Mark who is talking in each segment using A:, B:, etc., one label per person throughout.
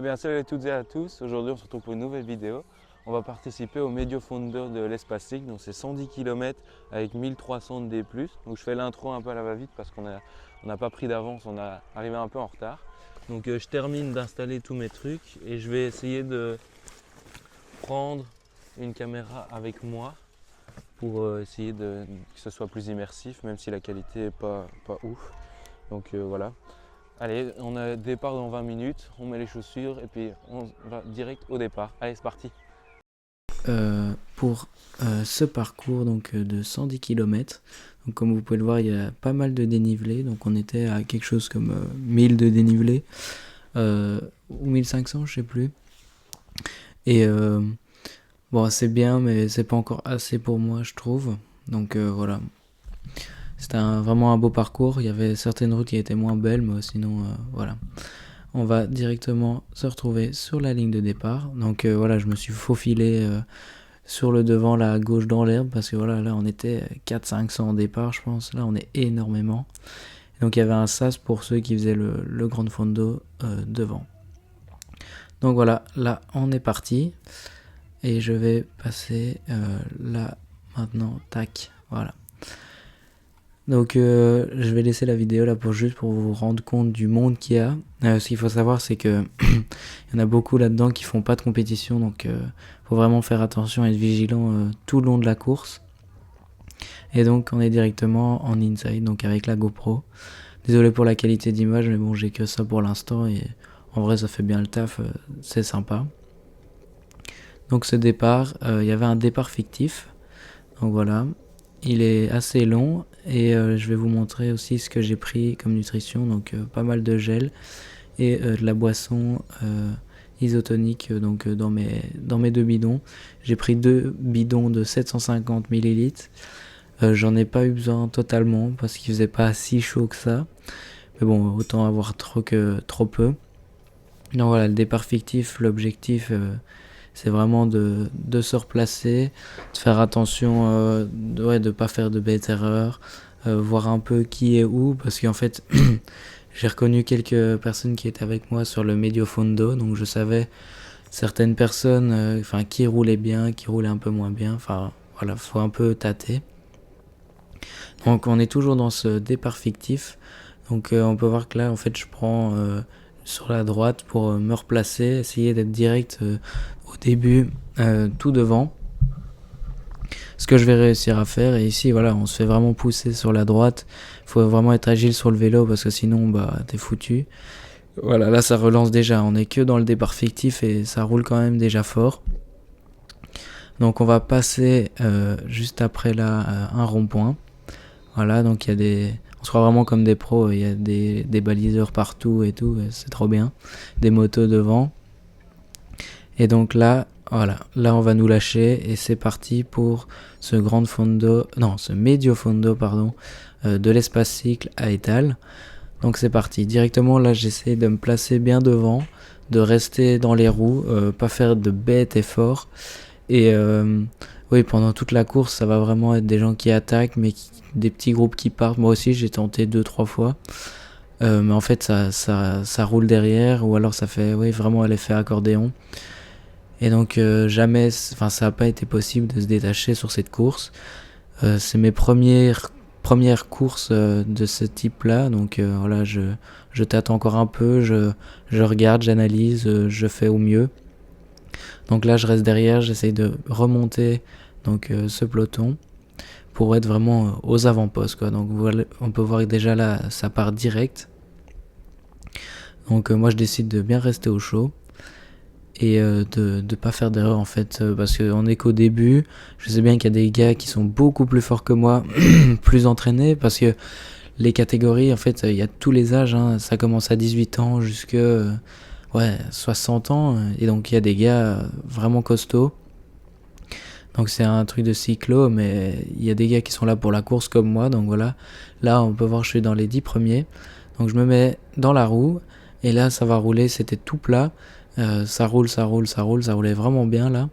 A: Eh bien, salut à toutes et à tous. Aujourd'hui, on se retrouve pour une nouvelle vidéo. On va participer au Medio Fondo de l'Espacic. Donc, c'est 110 km avec 1300 de D+. Donc, je fais l'intro un peu à la va-vite parce qu'on n'a pas pris d'avance. On est arrivé un peu en retard. Donc, je termine d'installer tous mes trucs et je vais essayer de prendre une caméra avec moi pour essayer que ce soit plus immersif, même si la qualité n'est pas ouf. Donc, voilà. Allez, on a départ dans 20 minutes, on met les chaussures et puis on va direct au départ. Allez, c'est parti.
B: Pour ce parcours de 110 km. Donc, comme vous pouvez le voir, il y a pas mal de dénivelé. Donc on était à quelque chose comme 1000 de dénivelé ou 1500, je sais plus. Et bon, c'est bien, mais c'est pas encore assez pour moi, je trouve. Donc voilà. C'était vraiment un beau parcours. Il y avait certaines routes qui étaient moins belles, mais sinon, voilà. On va directement se retrouver sur la ligne de départ. Donc voilà, je me suis faufilé sur le devant, là à gauche dans l'herbe, parce que voilà, là on était 400-500 au départ, je pense. Là on est énormément. Donc il y avait un sas pour ceux qui faisaient le Grand Fondo devant. Donc voilà, là on est parti. Et je vais passer là maintenant, tac, voilà. Donc je vais laisser la vidéo là pour vous rendre compte du monde qu'il y a. Ce qu'il faut savoir, c'est que il y en a beaucoup là-dedans qui font pas de compétition, donc faut vraiment faire attention et être vigilant tout le long de la course. Et donc on est directement en inside, donc avec la GoPro. Désolé pour la qualité d'image, mais bon, j'ai que ça pour l'instant et en vrai ça fait bien le taf, c'est sympa. Donc ce départ, il y avait un départ fictif, donc voilà. Il est assez long et je vais vous montrer aussi ce que j'ai pris comme nutrition, donc pas mal de gel et de la boisson isotonique dans mes deux bidons. J'ai pris deux bidons de 750 ml. J'en ai pas eu besoin totalement parce qu'il faisait pas si chaud que ça. Mais bon, autant avoir trop peu. Donc voilà, le départ fictif, l'objectif c'est vraiment de se replacer, de faire attention, de pas faire de bêtes erreurs, voir un peu qui est où, parce qu'en fait, j'ai reconnu quelques personnes qui étaient avec moi sur le Medio Fondo, donc je savais certaines personnes, qui roulaient bien, qui roulaient un peu moins bien, enfin voilà, faut un peu tâter. Donc on est toujours dans ce départ fictif, donc on peut voir que là, en fait, je prends sur la droite pour me replacer, essayer d'être direct au début tout devant, ce que je vais réussir à faire. Et ici voilà, on se fait vraiment pousser sur la droite, faut vraiment être agile sur le vélo parce que sinon bah t'es foutu. Voilà, là ça relance déjà, on est que dans le départ fictif et ça roule quand même déjà fort. Donc on va passer juste après là un rond-point. Voilà, donc il y a on se croit vraiment comme des pros, il y a des baliseurs partout et tout, c'est trop bien. Des motos devant. Et donc là, voilà, là on va nous lâcher et c'est parti pour ce Medio Fondo, pardon, de l'Espacic à Étal. Donc c'est parti. Directement là, j'essaie de me placer bien devant, de rester dans les roues, pas faire de bêtes efforts. Et oui, pendant toute la course, ça va vraiment être des gens qui attaquent, mais des petits groupes qui partent. Moi aussi, j'ai tenté 2-3 fois. Mais en fait, ça roule derrière, ou alors ça fait vraiment l'effet accordéon. Et donc ça n'a pas été possible de se détacher sur cette course. C'est mes premières courses de ce type-là, donc voilà, je tâte encore un peu, je regarde, j'analyse, je fais au mieux. Donc là, je reste derrière, j'essaye de remonter ce peloton pour être vraiment aux avant-postes, quoi. Donc voilà, on peut voir que déjà là, ça part direct. Donc moi, je décide de bien rester au chaud et de pas faire d'erreur en fait, parce qu'on est qu'au début. Je sais bien qu'il y a des gars qui sont beaucoup plus forts que moi, plus entraînés, parce que les catégories, en fait, il y a tous les âges, hein. Ça commence à 18 ans jusque 60 ans, et donc il y a des gars vraiment costauds. Donc c'est un truc de cyclo, mais il y a des gars qui sont là pour la course comme moi, donc voilà. Là, on peut voir que je suis dans les 10 premiers. Donc je me mets dans la roue, et là, ça va rouler, c'était tout plat. Ça roulait vraiment bien là.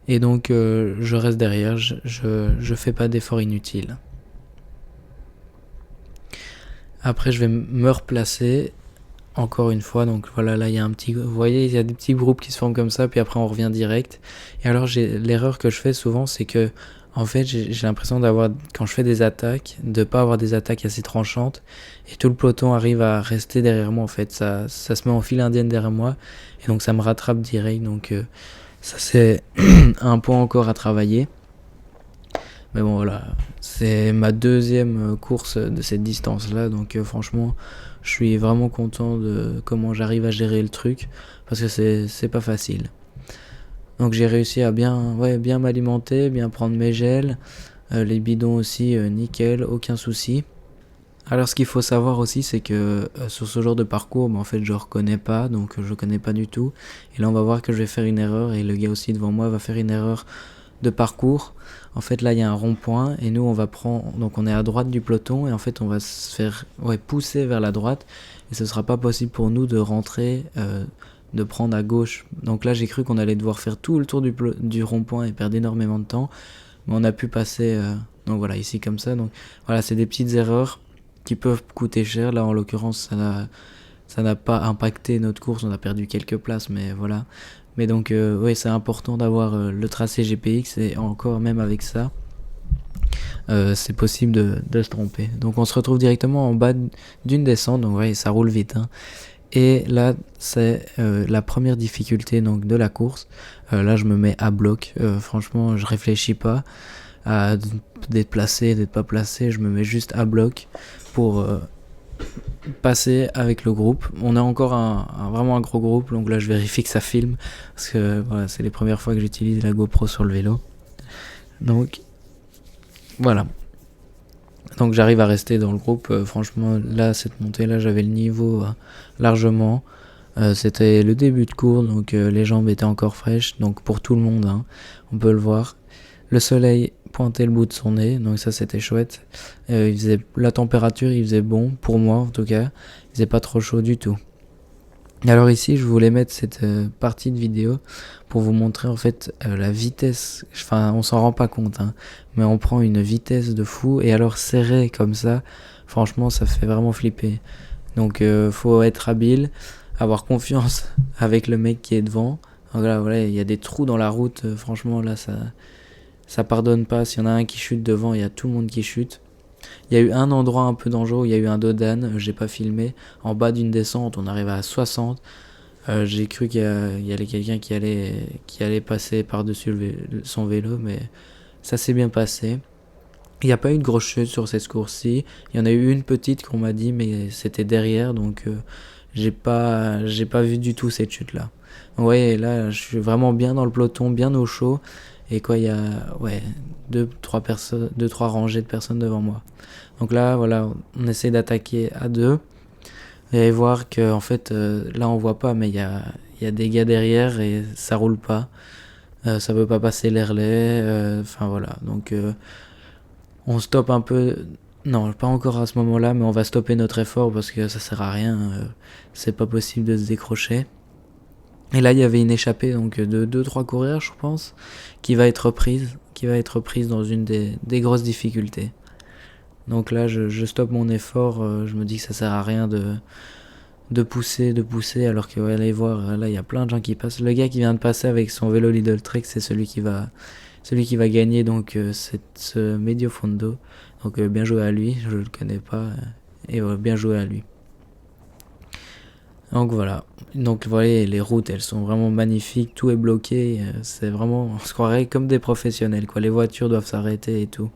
B: Et donc je reste derrière, je fais pas d'effort inutile. Après je vais me replacer encore une fois. Donc voilà, là il y a un petit, vous voyez, il y a des petits groupes qui se forment comme ça, puis après on revient direct. Et alors l'erreur que je fais souvent, c'est que en fait j'ai l'impression d'avoir, quand je fais des attaques, de pas avoir des attaques assez tranchantes, et tout le peloton arrive à rester derrière moi. En fait, ça se met en file indienne derrière moi, et donc ça me rattrape direct. Donc ça c'est un point encore à travailler. Mais bon voilà, c'est ma deuxième course de cette distance-là, donc franchement, je suis vraiment content de comment j'arrive à gérer le truc, parce que c'est pas facile. Donc j'ai réussi à bien m'alimenter, bien prendre mes gels, les bidons aussi, nickel, aucun souci. Alors ce qu'il faut savoir aussi, c'est que sur ce genre de parcours, en fait je reconnais pas, donc je connais pas du tout. Et là on va voir que je vais faire une erreur, et le gars aussi devant moi va faire une erreur de parcours. En fait là il y a un rond-point, et nous on va prendre, donc on est à droite du peloton, et en fait on va se faire pousser vers la droite, et ce sera pas possible pour nous de rentrer, de prendre à gauche. Donc là j'ai cru qu'on allait devoir faire tout le tour du rond-point et perdre énormément de temps, mais on a pu passer, donc voilà, ici comme ça. Donc voilà, c'est des petites erreurs qui peuvent coûter cher. Là en l'occurrence ça n'a pas impacté notre course, on a perdu quelques places, mais voilà. Mais donc oui, c'est important d'avoir le tracé GPX, et encore même avec ça c'est possible de se tromper. Donc on se retrouve directement en bas d'une descente, donc ouais, ça roule vite, hein. Et là c'est la première difficulté donc de la course. Là je me mets à bloc, franchement je réfléchis pas à d'être placé, d'être pas placé, je me mets juste à bloc pour passer avec le groupe. On a encore vraiment un gros groupe, donc là je vérifie que ça filme, parce que voilà, c'est les premières fois que j'utilise la GoPro sur le vélo. Donc voilà. Donc j'arrive à rester dans le groupe. Franchement là, cette montée là, j'avais le niveau largement. C'était le début de cours, donc les jambes étaient encore fraîches, donc pour tout le monde, hein, on peut le voir. Le soleil pointait le bout de son nez, donc ça c'était chouette. La température, il faisait bon, pour moi en tout cas. Il faisait pas trop chaud du tout. Alors ici, je voulais mettre cette partie de vidéo pour vous montrer en fait la vitesse. Enfin, on s'en rend pas compte, hein, mais on prend une vitesse de fou, et alors serré comme ça, franchement, ça fait vraiment flipper. Donc, faut être habile, avoir confiance avec le mec qui est devant. Donc là, voilà, il y a des trous dans la route. Franchement, là, ça pardonne pas. S'il y en a un qui chute devant, il y a tout le monde qui chute. Il y a eu un endroit un peu dangereux où il y a eu un dodan, j'ai pas filmé. En bas d'une descente, on arrivait à 60. J'ai cru qu'il y avait quelqu'un qui allait passer par-dessus son vélo, mais ça s'est bien passé. Il n'y a pas eu de grosse chute sur cette course-ci. Il y en a eu une petite qu'on m'a dit, mais c'était derrière, donc j'ai pas vu du tout cette chute-là. Ouais, là, je suis vraiment bien dans le peloton, bien au chaud. Et quoi, il y a deux, trois rangées de personnes devant moi. Donc là, voilà, on essaie d'attaquer à deux. Et voir que en fait, là on voit pas, mais il y a des gars derrière, et ça roule pas. Ça peut pas passer l'airlet. Enfin voilà, donc on stoppe un peu. Non, pas encore à ce moment-là, mais on va stopper notre effort parce que ça sert à rien. C'est pas possible de se décrocher. Et là, il y avait une échappée donc de 2-3 coureurs, je pense, qui va être prise dans une des grosses difficultés. Donc là, je stoppe mon effort. Je me dis que ça sert à rien de pousser, alors que allez voir, là, il y a plein de gens qui passent. Le gars qui vient de passer avec son vélo Lidl Trek, c'est celui qui va gagner donc ce Medio Fondo. Donc bien joué à lui, je le connais pas, et bien joué à lui. Donc voilà, les routes, elles sont vraiment magnifiques, tout est bloqué, c'est vraiment, on se croirait comme des professionnels, quoi. Les voitures doivent s'arrêter et tout.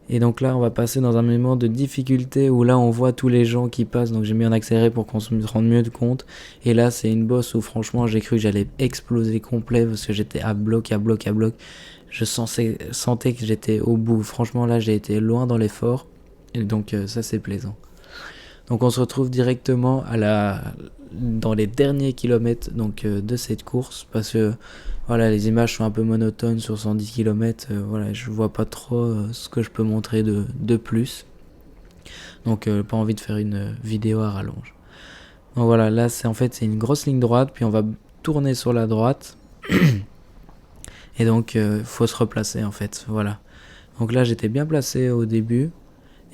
B: Et donc là, on va passer dans un moment de difficulté où là, on voit tous les gens qui passent, donc j'ai mis en accéléré pour qu'on se rende mieux de compte. Et là, c'est une bosse où franchement, j'ai cru que j'allais exploser complet parce que j'étais à bloc. Je sentais que j'étais au bout. Franchement, là, j'ai été loin dans l'effort, et donc ça, c'est plaisant. Donc on se retrouve directement dans les derniers kilomètres donc, de cette course, parce que voilà, les images sont un peu monotones sur 110 km, voilà, je vois pas trop ce que je peux montrer de plus. Donc pas envie de faire une vidéo à rallonge. Donc voilà, là c'est une grosse ligne droite, puis on va tourner sur la droite. Et donc faut se replacer en fait, voilà. Donc là j'étais bien placé au début.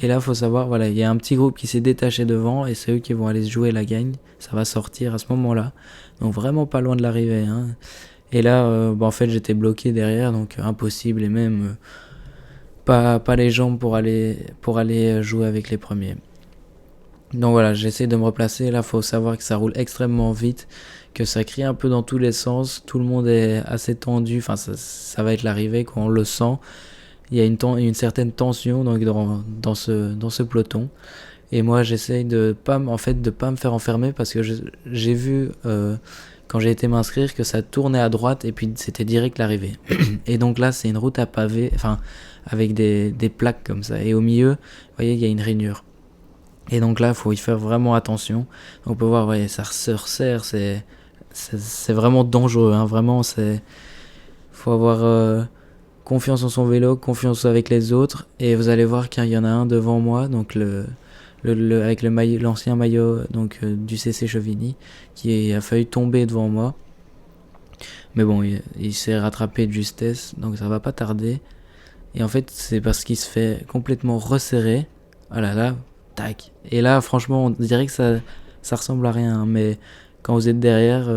B: Et là, faut savoir, voilà, il y a un petit groupe qui s'est détaché devant et c'est eux qui vont aller se jouer la gagne. Ça va sortir à ce moment-là. Donc vraiment pas loin de l'arrivée, hein. Et là, en fait, j'étais bloqué derrière, donc impossible et même pas les jambes pour aller jouer avec les premiers. Donc voilà, j'essaie de me replacer. Là, faut savoir que ça roule extrêmement vite, que ça crie un peu dans tous les sens. Tout le monde est assez tendu. Enfin, ça va être l'arrivée, quoi. On le sent. Il y a une certaine tension donc, dans ce peloton. Et moi, j'essaye de pas me faire enfermer parce que j'ai vu quand j'ai été m'inscrire que ça tournait à droite et puis c'était direct l'arrivée. Et donc là, c'est une route à pavé, enfin, avec des plaques comme ça. Et au milieu, vous voyez, il y a une rainure. Et donc là, il faut y faire vraiment attention. On peut voir, ouais, ça se resserre, c'est vraiment dangereux, hein, vraiment, faut avoir confiance en son vélo, confiance avec les autres, et vous allez voir qu'il y en a un devant moi, donc avec l'ancien maillot donc du CC Chevigny, qui a failli tomber devant moi. Mais bon, il s'est rattrapé de justesse, donc ça va pas tarder. Et en fait, c'est parce qu'il se fait complètement resserrer. Voilà, là, tac. Et là, franchement, on dirait que ça ressemble à rien, hein, mais quand vous êtes derrière,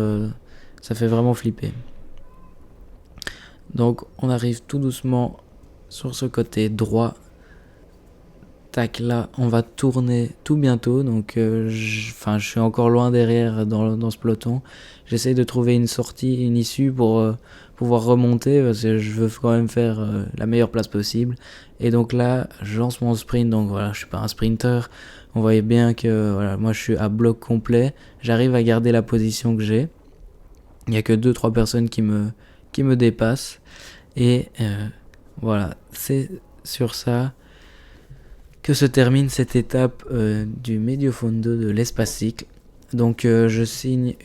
B: ça fait vraiment flipper. Donc, on arrive tout doucement sur ce côté droit. Tac, là, on va tourner tout bientôt. Donc, je suis encore loin derrière dans ce peloton. J'essaye de trouver une sortie, une issue pour pouvoir remonter parce que je veux quand même faire la meilleure place possible. Et donc là, je lance mon sprint. Donc voilà, je suis pas un sprinter. On voyait bien que voilà, moi je suis à bloc complet. J'arrive à garder la position que j'ai. Il n'y a que 2-3 personnes qui me dépassent. Et voilà, c'est sur ça que se termine cette étape du Mediofondo de l'Espace Cycle. Donc je signe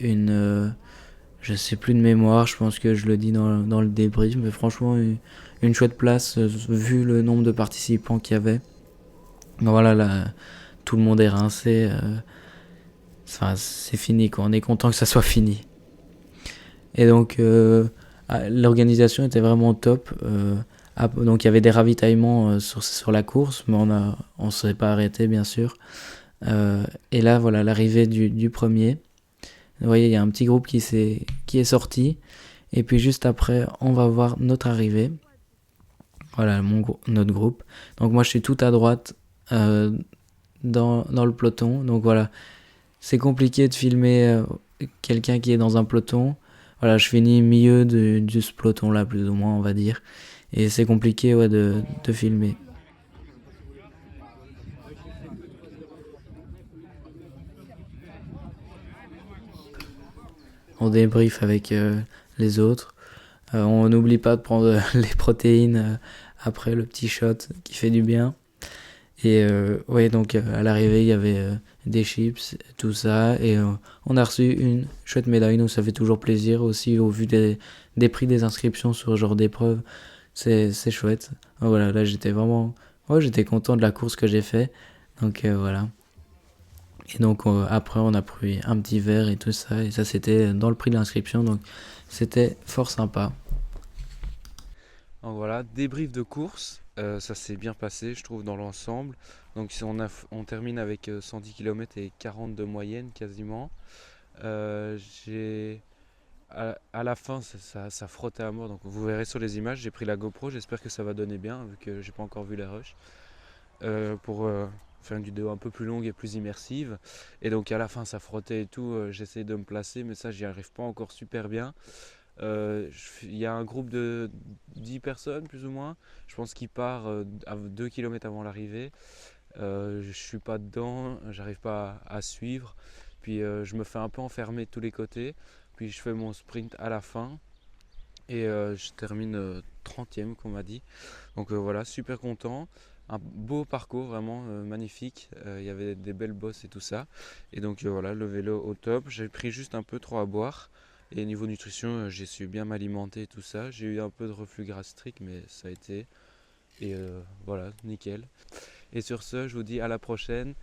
B: je sais plus de mémoire, je pense que je le dis dans le débrief, mais franchement une chouette place vu le nombre de participants qu'il y avait. Donc voilà, là, tout le monde est rincé. C'est fini, quoi. On est content que ça soit fini. Et donc l'organisation était vraiment top. Donc il y avait des ravitaillements sur la course, mais on s'est pas arrêté bien sûr. Et là voilà l'arrivée du premier. Vous voyez, il y a un petit groupe qui est sorti. Et puis juste après, on va voir notre arrivée. Voilà notre groupe. Donc moi je suis tout à droite dans le peloton. Donc voilà, c'est compliqué de filmer quelqu'un qui est dans un peloton. Voilà, je finis milieu de ce peloton là plus ou moins on va dire. Et c'est compliqué de filmer. On débrief avec les autres. On n'oublie pas de prendre les protéines après le petit shot qui fait du bien. Et ouais, donc à l'arrivée, il y avait des chips, tout ça. Et on a reçu une chouette médaille, donc ça fait toujours plaisir aussi au vu des prix des inscriptions sur ce genre d'épreuve. C'est chouette. Voilà, là j'étais vraiment... Ouais, j'étais content de la course que j'ai fait. Donc voilà. Et donc après on a pris un petit verre et tout ça. Et ça c'était dans le prix de l'inscription. Donc c'était fort sympa.
A: Donc voilà, débrief de course. Ça s'est bien passé je trouve dans l'ensemble. Donc on termine avec 110 km et 40 de moyenne quasiment. À la fin ça frottait à mort, donc vous verrez sur les images, j'ai pris la GoPro, j'espère que ça va donner bien vu que j'ai pas encore vu les rushs pour faire une vidéo un peu plus longue et plus immersive. Et donc à la fin ça frottait et tout, j'essaye de me placer mais ça j'y arrive pas encore super bien. Il y a un groupe de 10 personnes plus ou moins, je pense qu'il part à 2 km avant l'arrivée. Je suis pas dedans, j'arrive pas à suivre, puis je me fais un peu enfermer de tous les côtés, puis je fais mon sprint à la fin et je termine 30e qu'on m'a dit. Donc voilà, super content, un beau parcours vraiment magnifique, il y avait des belles bosses et tout ça. Et donc voilà, le vélo au top, j'ai pris juste un peu trop à boire. Et niveau nutrition, j'ai su bien m'alimenter et tout ça. J'ai eu un peu de reflux gastrique, mais ça a été. Et voilà, nickel. Et sur ce, je vous dis à la prochaine.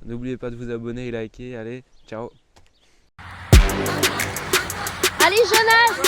A: N'oubliez pas de vous abonner et liker. Allez, ciao.
C: Allez Jonas!